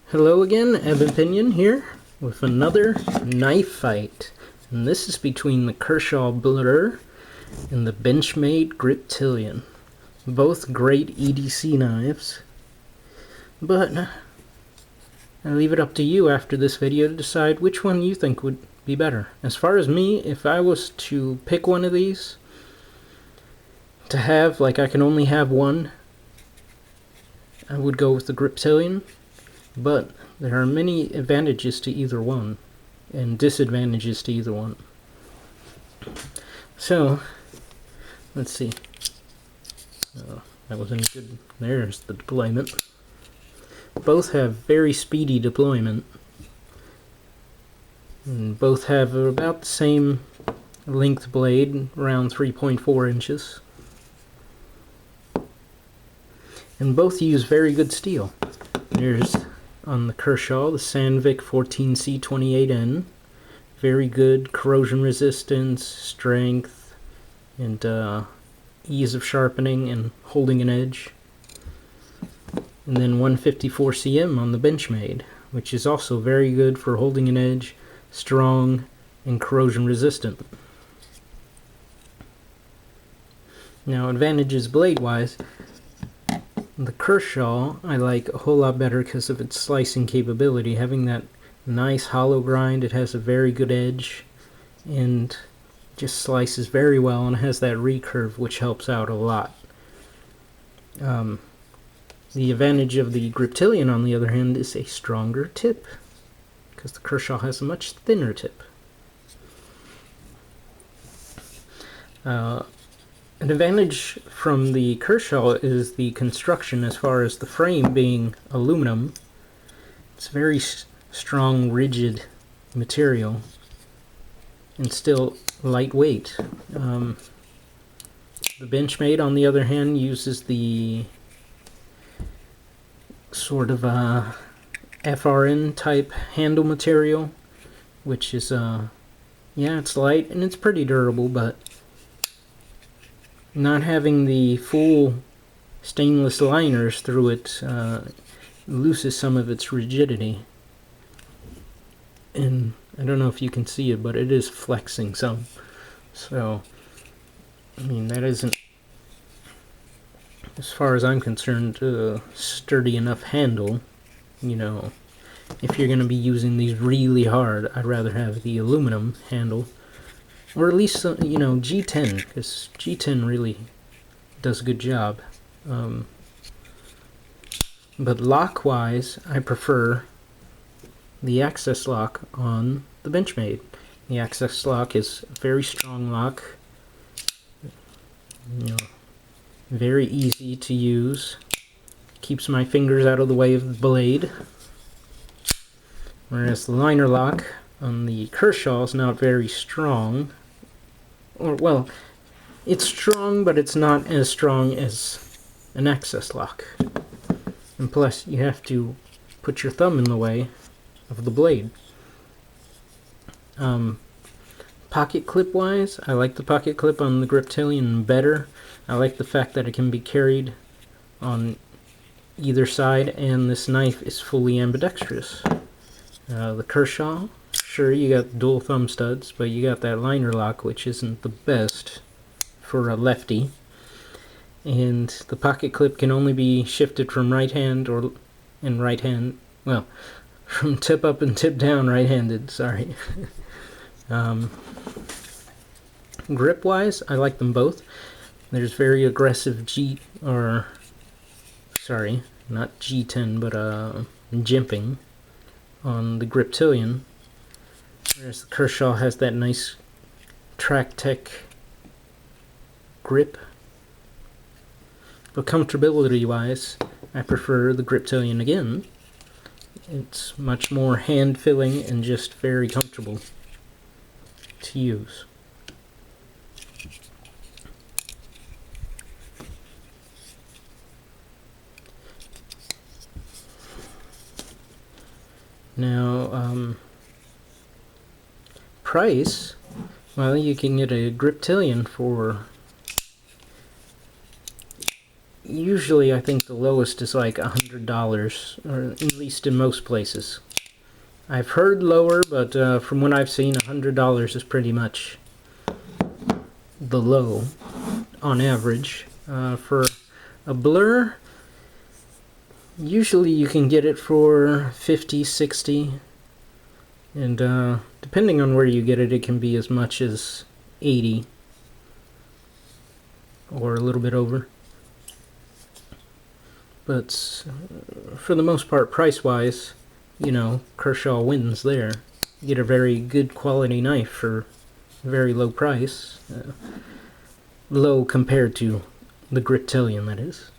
Hello again, Evan Pinion here with another knife fight. And this is between the Kershaw Blur and the Benchmade Griptilian. Both great EDC knives. But I leave it up to you after this video to decide which one you think would be better. As far as me, if I was to pick one of these to have, like I can only have one, I would go with the Griptilian. But there are many advantages to either one, and disadvantages to either one. So, let's see. That wasn't good. There's the deployment. Both have very speedy deployment. And both have about the same length blade, around 3.4 inches. And both use very good steel. There's on the Kershaw, the Sandvik 14C28N. Very good corrosion resistance, strength, and ease of sharpening and holding an edge. And then 154 cm on the Benchmade, which is also very good for holding an edge, strong, and corrosion resistant. Now, advantages blade-wise. The Kershaw I like a whole lot better because of its slicing capability. Having that nice hollow grind, it has a very good edge and just slices very well, and has that recurve which helps out a lot. The advantage of the Griptilian, on the other hand, is a stronger tip because the Kershaw has a much thinner tip. An advantage from the Kershaw is the construction, as far as the frame being aluminum. It's very strong, rigid material, and still lightweight. The Benchmade, on the other hand, uses the sort of FRN type handle material, which is, yeah, it's light and it's pretty durable, but not having the full stainless liners through it loses some of its rigidity. And I don't know if you can see it, but it is flexing some. So, I mean, that isn't, as far as I'm concerned, a sturdy enough handle. You know, if you're going to be using these really hard, I'd rather have the aluminum handle. Or at least, you know, G10, because G10 really does a good job. But lock-wise, I prefer the access lock on the Benchmade. The access lock is a very strong lock. You know, very easy to use. Keeps my fingers out of the way of the blade. Whereas the liner lock on the Kershaw is not very strong. Or, well, it's strong, but it's not as strong as an access lock. And plus, you have to put your thumb in the way of the blade. Pocket clip wise, I like the pocket clip on the Griptilian better. I like the fact that it can be carried on either side, and this knife is fully ambidextrous. The Kershaw, sure, you got dual thumb studs, but you got that liner lock, which isn't the best for a lefty. And the pocket clip can only be shifted from right hand or in right hand, well, from tip up and tip down right-handed, sorry. Grip wise, I like them both. There's very aggressive sorry, not G10, but jimping on the Griptilian. Whereas the Kershaw has that nice track tech grip. But comfortability wise, I prefer the Griptilian again. It's much more hand filling and just very comfortable to use. Now, price, well, you can get a Griptilian for usually I think the lowest is like $100, or at least in most places. I've heard lower, but from what I've seen, $100 is pretty much the low on average. For a blur, usually you can get it for 50, 60, and depending on where you get it, it can be as much as 80 or a little bit over. But for the most part, price-wise, you know, Kershaw wins there. You get a very good quality knife for a very low price. Low compared to the Griptilian, that is.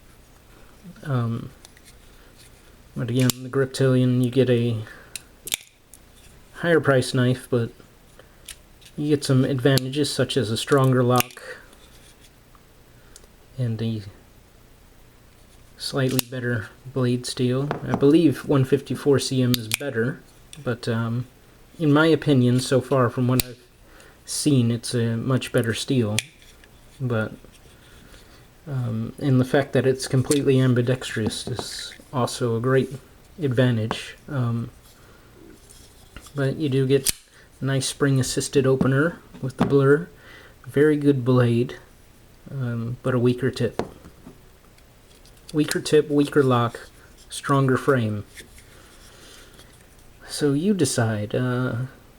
But again, the Griptilian, you get a higher price knife, but you get some advantages such as a stronger lock and a slightly better blade steel. I believe 154 cm is better, but in my opinion, so far from what I've seen, it's a much better steel. But and the fact that it's completely ambidextrous is also a great advantage. But you do get a nice spring-assisted opener with the blur. Very good blade, but a weaker tip. Weaker tip, weaker lock, stronger frame. So you decide.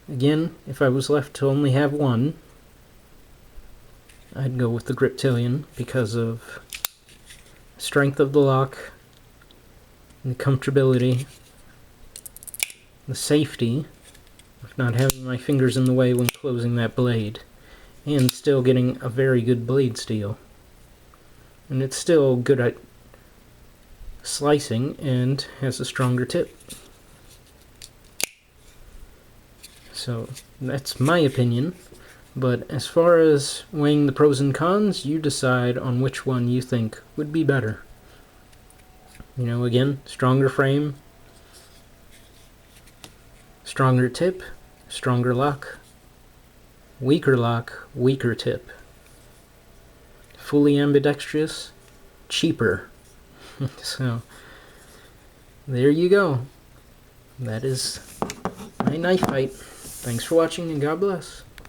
Again, if I was left to only have one, I'd go with the Griptilian because of strength of the lock, the comfortability, the safety of not having my fingers in the way when closing that blade, and still getting a very good blade steel. And it's still good at slicing and has a stronger tip. So that's my opinion, but as far as weighing the pros and cons, you decide on which one you think would be better. You know, again, stronger frame, stronger tip, stronger lock, weaker tip, fully ambidextrous, cheaper. So, there you go. That is my knife fight. Thanks for watching and God bless.